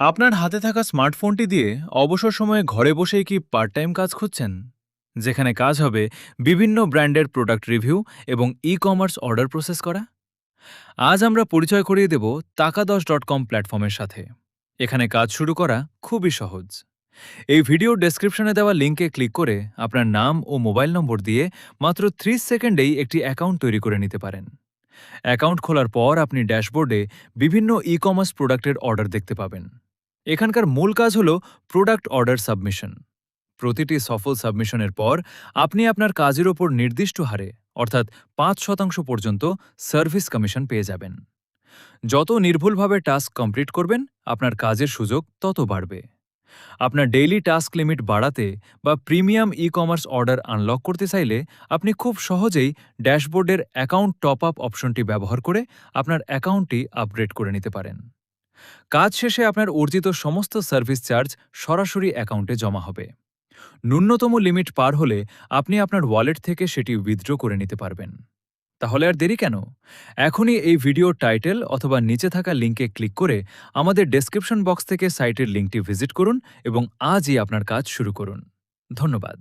আপনার হাতে থাকা স্মার্টফোনটি দিয়ে অবসর সময়ে ঘরে বসেই কি পার্ট টাইম কাজ খুঁজছেন, যেখানে কাজ হবে বিভিন্ন ব্র্যান্ডের প্রোডাক্ট রিভিউ এবং ই কমার্স অর্ডার প্রসেস করা? আজ আমরা পরিচয় করিয়ে দেব টাকা10.com প্ল্যাটফর্মের সাথে। এখানে কাজ শুরু করা খুবই সহজ। এই ভিডিওর ডেসক্রিপশনে দেওয়া লিঙ্কে ক্লিক করে আপনার নাম ও মোবাইল নম্বর দিয়ে মাত্র 30 সেকেন্ডেই একটি অ্যাকাউন্ট তৈরি করে নিতে পারেন। অ্যাকাউন্ট খোলার পর আপনি ড্যাশবোর্ডে বিভিন্ন ই কমার্স প্রোডাক্টের অর্ডার দেখতে পাবেন। এখানকার মূল কাজ হল প্রোডাক্ট অর্ডার সাবমিশন। প্রতিটি সফল সাবমিশনের পর আপনি আপনার কাজের ওপর নির্দিষ্ট হারে অর্থাৎ 5% পর্যন্ত সার্ভিস কমিশন পেয়ে যাবেন। যত নির্ভুলভাবে টাস্ক কমপ্লিট করবেন আপনার কাজের সুযোগ তত বাড়বে। আপনার ডেইলি টাস্ক লিমিট বাড়াতে বা premium e commerce order unlock করতে চাইলে আপনি খুব সহজেই ড্যাশবোর্ডের অ্যাকাউন্ট টপ আপ অপশনটি ব্যবহার করে আপনার অ্যাকাউন্টটি আপগ্রেড করে নিতে পারেন। কাজ শেষে আপনার অর্জিত সমস্ত সার্ভিস চার্জ সরাসরি অ্যাকাউন্টে জমা হবে। ন্যূনতম লিমিট পার হলে আপনি আপনার ওয়ালেট থেকে সেটি উইথড্র করে নিতে পারবেন। তাহলে আর দেরি কেন? এখনই এই ভিডিওর টাইটেল অথবা নিচে থাকা লিঙ্কে ক্লিক করে আমাদের ডেসক্রিপশন বক্স থেকে সাইটের লিঙ্কটি ভিজিট করুন এবং আজই আপনার কাজ শুরু করুন। ধন্যবাদ।